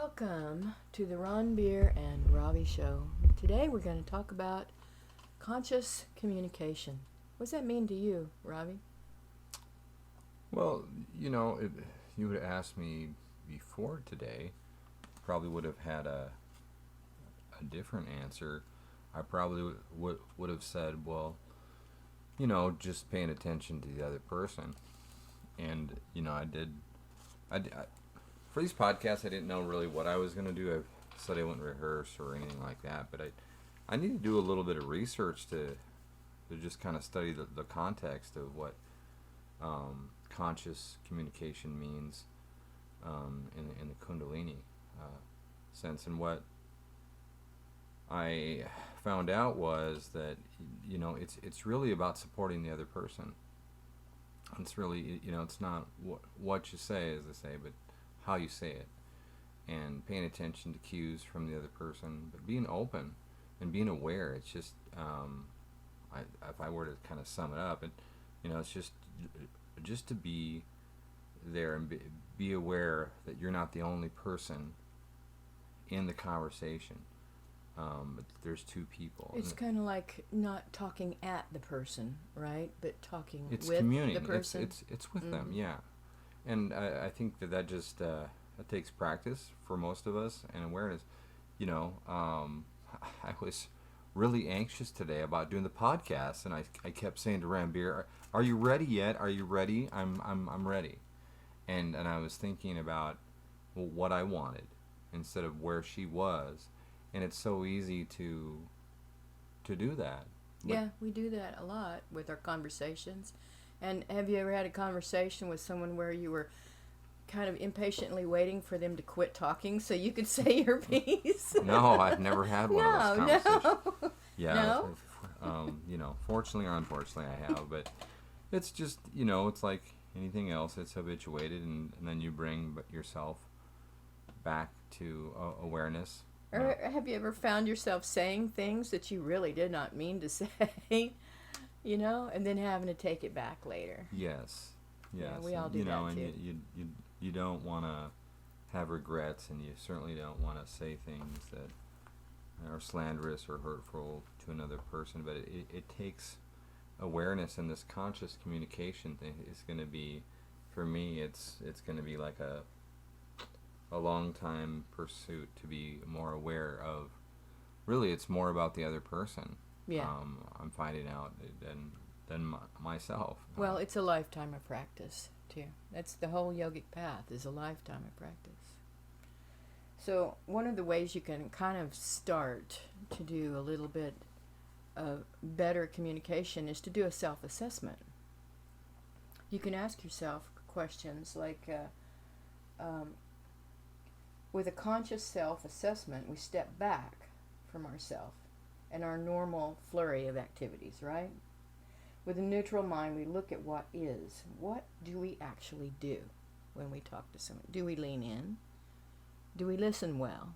Welcome to the Ranbir and Ravi show. Today we're going to talk about conscious communication. What does that mean to you, Ravi? Well, if you would have asked me before today, probably would have had a different answer. I probably would have said, well, just paying attention to the other person. And, I for these podcasts, I didn't know really what I was going to do. I said I wouldn't rehearse or anything like that, but I need to do a little bit of research to just kind of study the context of what conscious communication means in the Kundalini sense. And what I found out was that it's really about supporting the other person. It's really it's not what you say, as they say, but how you say it, and paying attention to cues from the other person, but being open and being aware. It's just if I were to kind of sum it up, it's just to be there and be aware that you're not the only person in the conversation. But there's two people. It's kind of like not talking at the person, right? But talking It's with communing. the person. It's with them, yeah. And I think that just that takes practice for most of us, and awareness. I was really anxious today about doing the podcast, and I kept saying to Ranbir, "Are you ready yet? Are you ready? I'm ready." And I was thinking about what I wanted instead of where she was, and it's so easy to do that. Yeah, we do that a lot with our conversations. And have you ever had a conversation with someone where you were kind of impatiently waiting for them to quit talking so you could say your piece? No, I've never had one of those conversations. No. Yeah. No? Fortunately or unfortunately I have, but it's just, it's like anything else. It's habituated, and then you bring yourself back to awareness. Or have you ever found yourself saying things that you really did not mean to say, and then having to take it back later? Yes. Yeah, we all do that and too. you don't want to have regrets, and you certainly don't want to say things that are slanderous or hurtful to another person. But it takes awareness, and this conscious communication thing is going to be, for me, it's going to be like a long time pursuit to be more aware of. Really, it's more about the other person. Yeah. I'm finding out than myself. Well, it's a lifetime of practice too. That's the whole yogic path, is a lifetime of practice. So one of the ways you can kind of start to do a little bit of better communication is to do a self-assessment. You can ask yourself questions like, with a conscious self-assessment, we step back from ourselves and our normal flurry of activities, right? With a neutral mind, we look at what is. What do we actually do when we talk to someone? Do we lean in? Do we listen well?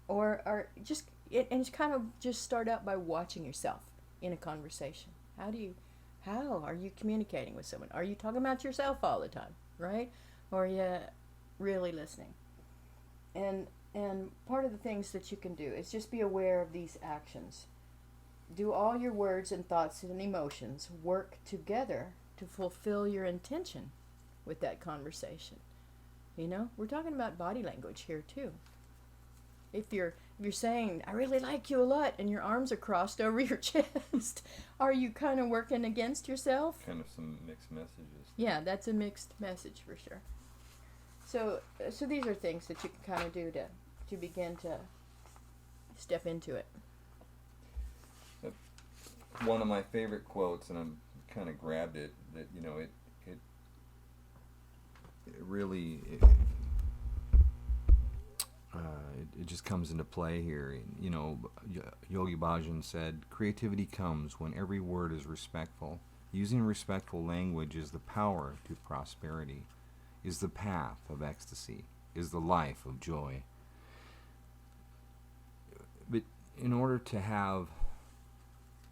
Or just kind of just start out by watching yourself in a conversation. How are you communicating with someone? Are you talking about yourself all the time, right? Or are you really listening? And part of the things that you can do is just be aware of these actions. Do all your words and thoughts and emotions work together to fulfill your intention with that conversation? We're talking about body language here too. If you're saying, "I really like you a lot," and your arms are crossed over your chest, are you kind of working against yourself? Kind of some mixed messages. Yeah, that's a mixed message for sure. So these are things that you can kind of do to begin to step into it. One of my favorite quotes, and I'm kind of grabbed it, that it really it just comes into play here. Yogi Bhajan said, "Creativity comes when every word is respectful. Using respectful language is the power to prosperity, is the path of ecstasy, is the life of joy." But in order to have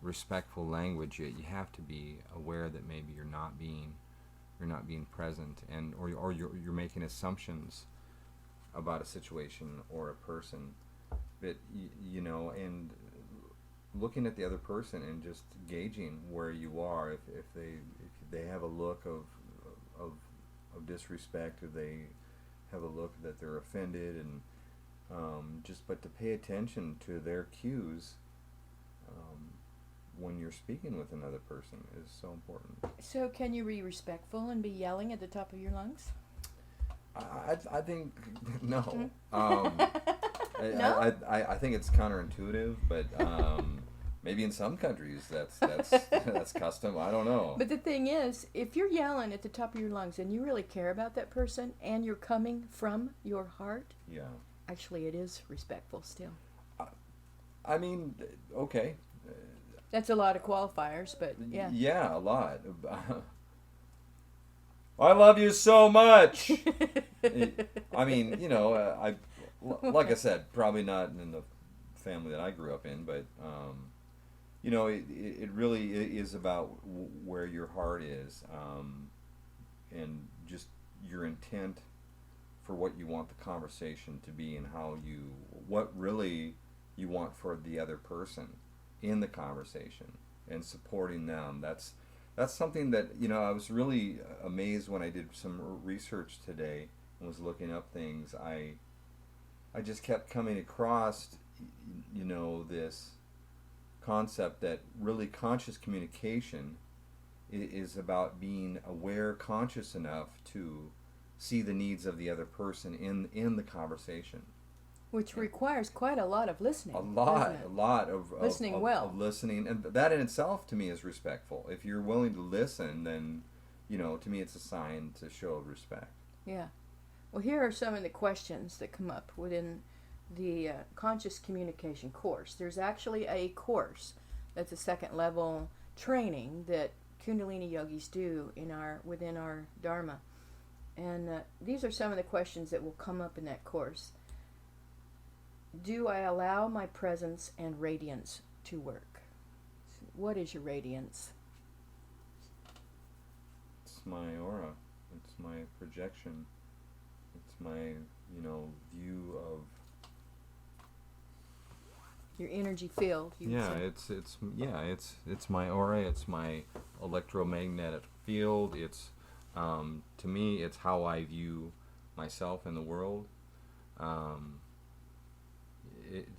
respectful language, you have to be aware that maybe you're not being present, or you're making assumptions about a situation or a person, but and looking at the other person and just gauging where you are, if they have a look of of disrespect, if they have a look that they're offended, and but to pay attention to their cues when you're speaking with another person is so important. So can you be respectful and be yelling at the top of your lungs? I think no. No? I think it's counterintuitive, but maybe in some countries that's custom. I don't know. But the thing is, if you're yelling at the top of your lungs and you really care about that person and you're coming from your heart, Yeah. actually it is respectful still. I mean, okay. That's a lot of qualifiers, but yeah. Yeah, a lot. I love you so much. I mean, like I said, probably not in the family that I grew up in, but it really is about where your heart is, and just your intent for what you want the conversation to be, and what really you want for the other person in the conversation, and supporting them. That's something that I was really amazed when I did some research today and was looking up things. I just kept coming across this concept that really conscious communication is about being aware, conscious enough to see the needs of the other person in the conversation. Which requires quite a lot of listening. A lot of listening well. Of listening, and that in itself to me is respectful. If you're willing to listen, then to me it's a sign to show respect. Yeah. Well, here are some of the questions that come up within the conscious communication course. There's actually a course that's a second level training that Kundalini yogis do within our Dharma, and these are some of the questions that will come up in that course. Do I allow my presence and radiance to work? What is your radiance? It's my aura. It's my projection. It's my, view of your energy field. It's my aura. It's my electromagnetic field. It's to me, it's how I view myself in the world.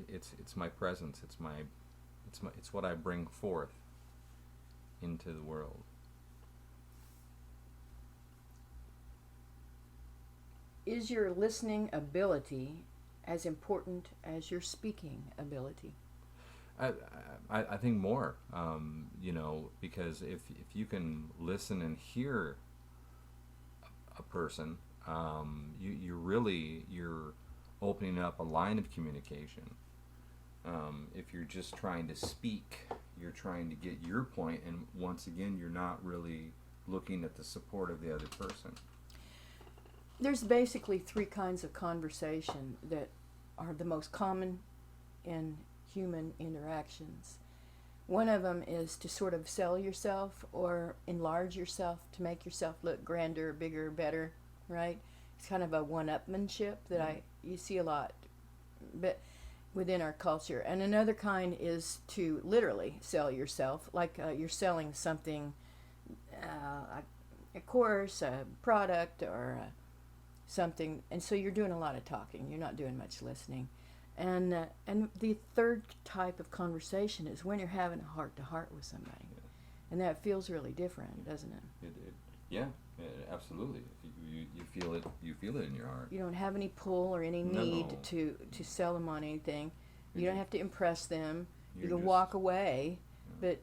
It's my presence. It's what I bring forth into the world. Is your listening ability as important as your speaking ability? I think more. Because if you can listen and hear a person, you're opening up a line of communication. If you're just trying to speak, you're trying to get your point, and once again, you're not really looking at the support of the other person. There's basically three kinds of conversation that are the most common in human interactions. One of them is to sort of sell yourself or enlarge yourself to make yourself look grander, bigger, better, right? It's kind of a one-upmanship that you see a lot but within our culture. And another kind is to literally sell yourself, like you're selling something, a course, a product, or something. And so you're doing a lot of talking. You're not doing much listening. And the third type of conversation is when you're having a heart-to-heart with somebody. Yeah. And that feels really different, doesn't it? Yeah, absolutely. You feel it. You feel it in your heart. You don't have any pull or any need to sell them on anything. You don't have to impress them. You can walk away, but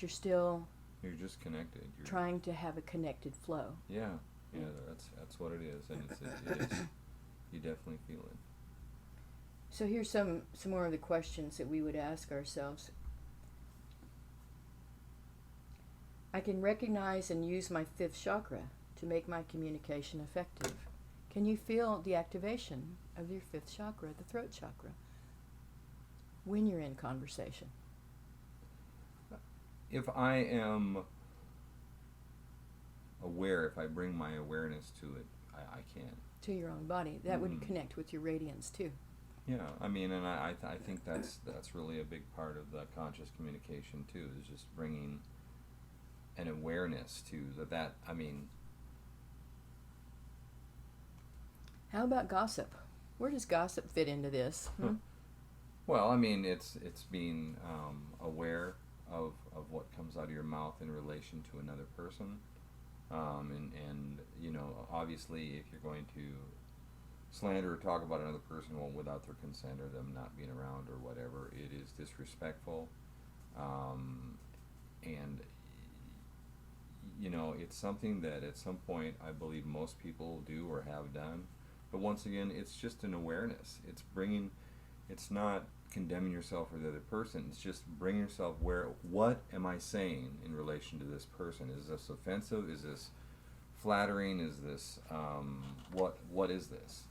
you're still. You're just connected. You're trying to have a connected flow. Yeah. That's what it is, and it is. You definitely feel it. So here's some more of the questions that we would ask ourselves. I can recognize and use my fifth chakra to make my communication effective. Can you feel the activation of your fifth chakra, the throat chakra, when you're in conversation? If I am aware, if I bring my awareness to it, I can. to your own body. That would connect with your radiance too. Yeah, I mean, and I think that's really a big part of the conscious communication too, is just bringing an awareness to that. I mean, how about gossip? Where does gossip fit into this? well, I mean, it's being aware of what comes out of your mouth in relation to another person, and you know, obviously, if you're going to slander or talk about another person, well, without their consent or them not being around or whatever, it is disrespectful, and you know, it's something that at some point I believe most people do or have done. But once again, it's just an awareness. It's not condemning yourself or the other person. It's just bringing yourself where, what am I saying in relation to this person? Is this offensive? Is this flattering? Is this, what is this?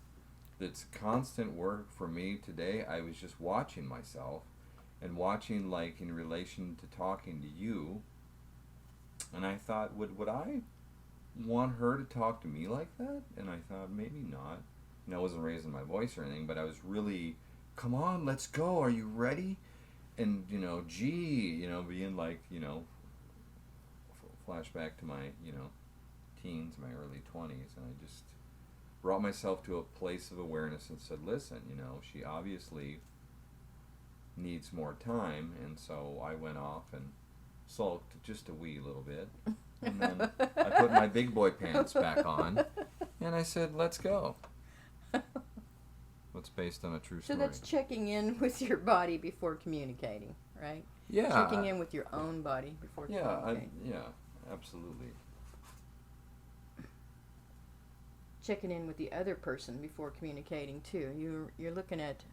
It's constant work for me today. I was just watching myself and watching, like, in relation to talking to you, and I thought, would I want her to talk to me like that? And I thought, maybe not. And I wasn't raising my voice or anything, but I was really, come on, let's go, are you ready? And, you know, gee, you know, being like, you know, flashback to my, you know, teens, my early 20s, and I just brought myself to a place of awareness and said, listen, you know, she obviously needs more time, and so I went off and sulked just a wee little bit, and then I put my big boy pants back on, and I said, let's go. What's based on a true story. So that's checking in with your body before communicating, right? Yeah. Checking in with your own body before communicating. Yeah, absolutely. Checking in with the other person before communicating too. You're looking at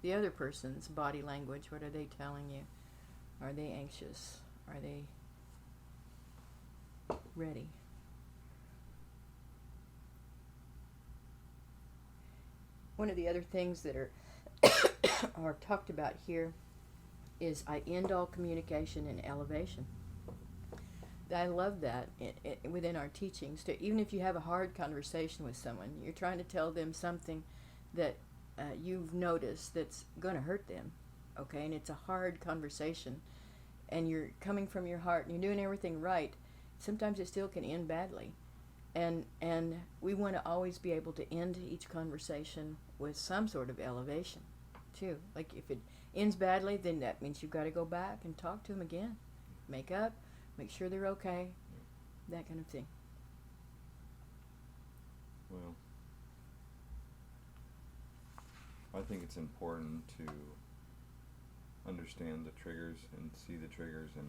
the other person's body language. What are they telling you? Are they anxious? Are they ready? One of the other things that are talked about here is I end all communication in elevation. I love that within our teachings. Even if you have a hard conversation with someone, you're trying to tell them something that you've noticed that's going to hurt them, okay? And it's a hard conversation, and you're coming from your heart, and you're doing everything right. Sometimes it still can end badly. And we want to always be able to end each conversation with some sort of elevation, too. Like if it ends badly, then that means you've got to go back and talk to them again. Make up, make sure they're okay, that kind of thing. Well, I think it's important to understand the triggers and see the triggers and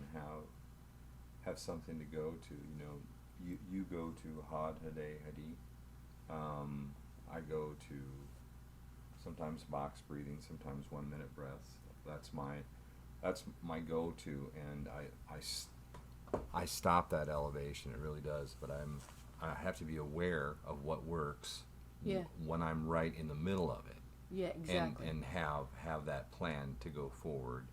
have something to go to. You know, you go to Had Hade Hadi. I go to sometimes box breathing, sometimes 1 minute breaths. That's my go-to, and I stop that elevation. It really does, but I have to be aware of what works. Yeah. When I'm right in the middle of it. Yeah, exactly. And have that plan to go forward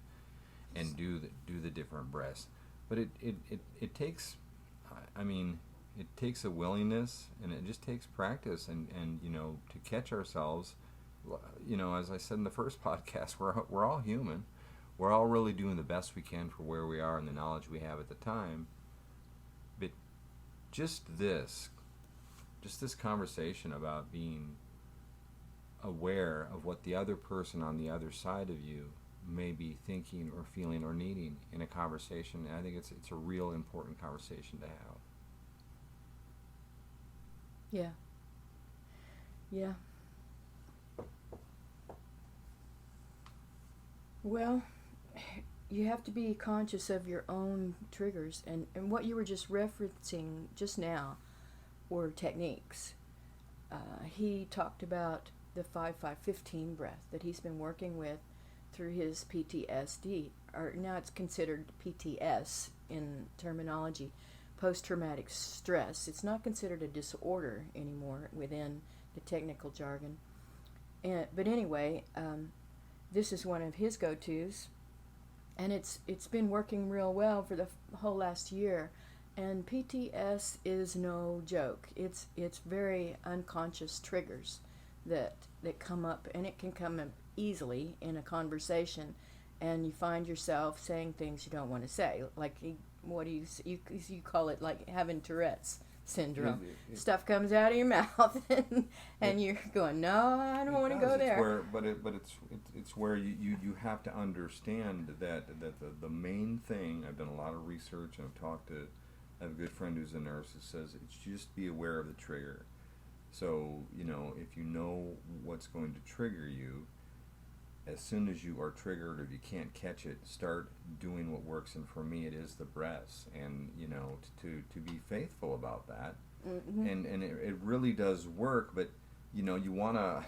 and do the different breaths. But it takes, I mean, it takes a willingness, and it just takes practice, and you know, to catch ourselves. You know, as I said in the first podcast, we're all human. We're all really doing the best we can for where we are and the knowledge we have at the time. But just this conversation about being aware of what the other person on the other side of you may be thinking or feeling or needing in a conversation, I think it's a real important conversation to have. Yeah. Yeah. Well, you have to be conscious of your own triggers, and what you were just referencing just now were techniques. He talked about the 5-5-15 breath that he's been working with through his PTSD, or now it's considered PTS in terminology, post-traumatic stress. It's not considered a disorder anymore within the technical jargon. But anyway, this is one of his go-tos, and it's been working real well for the whole last year. And PTS is no joke. It's very unconscious triggers that come up, and it can come up easily in a conversation, and you find yourself saying things you don't want to say. Like what do you call it? Like having Tourette's syndrome. Stuff comes out of your mouth, and you're going, no, I don't want to go there. It's where you have to understand that the main thing. I've done a lot of research, and I have a good friend who's a nurse who says it's just be aware of the trigger. So if you know what's going to trigger you, as soon as you are triggered or if you can't catch it, start doing what works. And for me, it is the breaths, and to be faithful about that. Mm-hmm. And it really does work. But you want to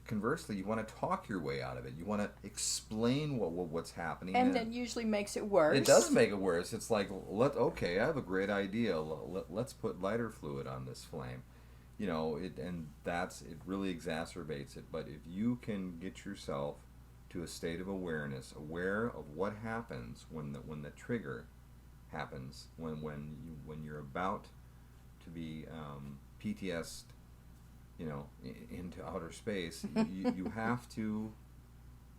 conversely, you want to talk your way out of it. You want to explain what's happening, and that usually makes it worse. It does make it worse. It's like, okay, I have a great idea. Let's put lighter fluid on this flame. It really exacerbates it. But if you can get yourself to a state of awareness, aware of what happens when the trigger happens, when you're about to be PTS'd, into outer space, you have to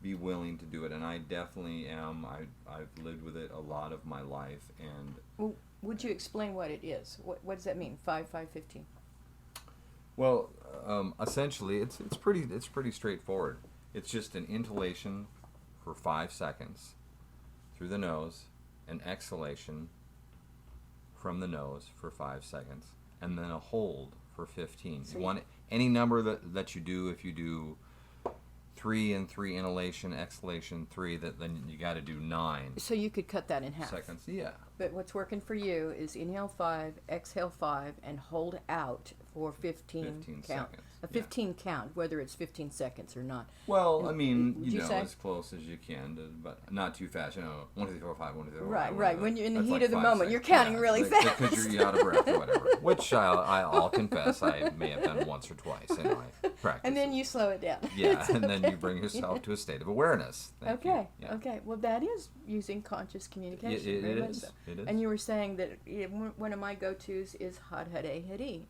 be willing to do it. And I definitely am. I've lived with it a lot of my life. And well, would you explain what it is? What does that mean? 5-5-15. Well, essentially, it's pretty straightforward. It's just an inhalation for 5 seconds through the nose, an exhalation from the nose for 5 seconds, and then a hold for 15. So you want any number that you do. If you do 3 and 3 inhalation, exhalation 3, then you got to do 9. So you could cut that in half. Seconds, yeah. But what's working for you is inhale 5, exhale 5, and hold out for 15 count. Seconds. A 15 count, whether it's 15 seconds or not. Well, and, as close as you can, but not too fast. 1, 2, 3, 4, 5, 1, 2, 3, 4, 5. Right. When you're in the heat of the moment, you're counting really fast. Because you're out of breath or whatever. Which I'll confess I may have done once or twice in my practice. And then you slow it down. Yeah, and then you bring yourself to a state of awareness. Okay. Well, that is using conscious communication. It is. So. It is. And you were saying that one of my go-tos is Had Hare Hari.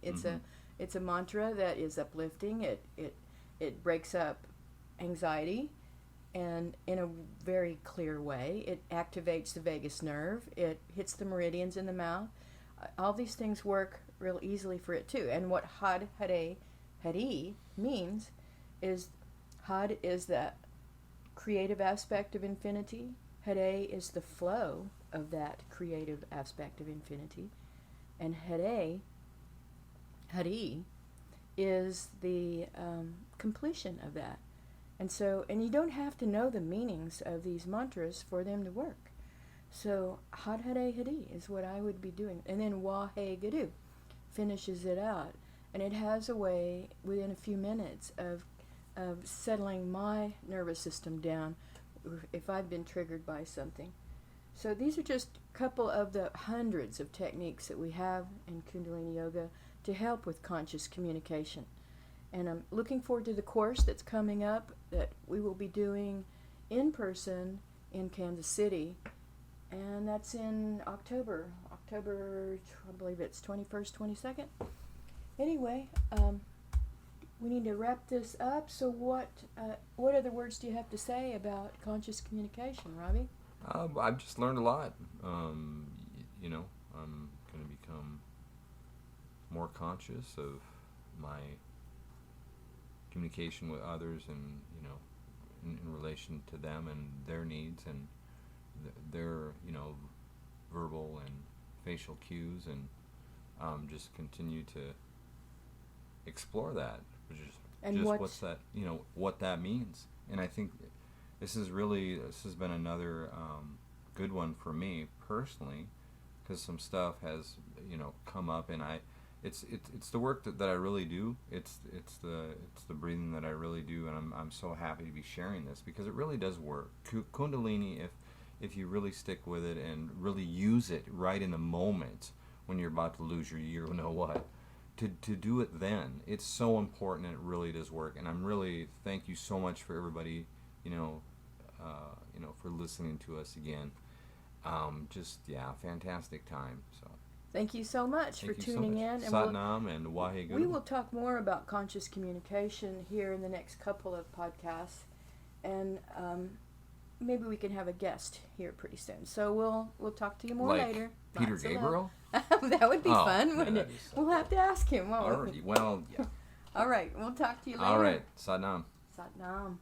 It's a mantra that is uplifting. It breaks up anxiety, and in a very clear way. It activates the vagus nerve. It hits the meridians in the mouth. All these things work real easily for it too. And what Had Hare Hari means is Had is the creative aspect of infinity. Hare is the flow of that creative aspect of infinity. And Hari is the completion of that. And you don't have to know the meanings of these mantras for them to work. So Had Hare Hari is what I would be doing. And then Wahe Guru finishes it out. And it has a way, within a few minutes, of settling my nervous system down if I've been triggered by something. So these are just a couple of the hundreds of techniques that we have in Kundalini Yoga to help with conscious communication. And I'm looking forward to the course that's coming up that we will be doing in person in Kansas City. And that's in October, I believe it's 21st, 22nd. Anyway, we need to wrap this up. So what other words do you have to say about conscious communication, Ravi? I've just learned a lot. I'm going to become more conscious of my communication with others, and in relation to them and their needs and their verbal and facial cues, and just continue to explore that, which is and just what's that, what that means. And I think this has been another good one for me personally, because some stuff has come up, and it's the work that I really do. It's the breathing that I really do, and I'm so happy to be sharing this because it really does work. Kundalini, if you really stick with it and really use it right in the moment when you're about to lose your you know what, to do it then. It's so important, and it really does work. And I'm really thank you so much for everybody, for listening to us again. Fantastic time. So Thank you so much Thank for you so tuning much. in. And Satnam and Waheguru. we will talk more about conscious communication here in the next couple of podcasts. And maybe we can have a guest here pretty soon. So we'll talk to you more like later. Peter Lots of love. Gabriel? That would be fun, yeah, wouldn't it? that'd be so We'll have to ask him, won't we? Alrighty. Well, yeah. All right, we'll talk to you later. All right. Satnam. Satnam.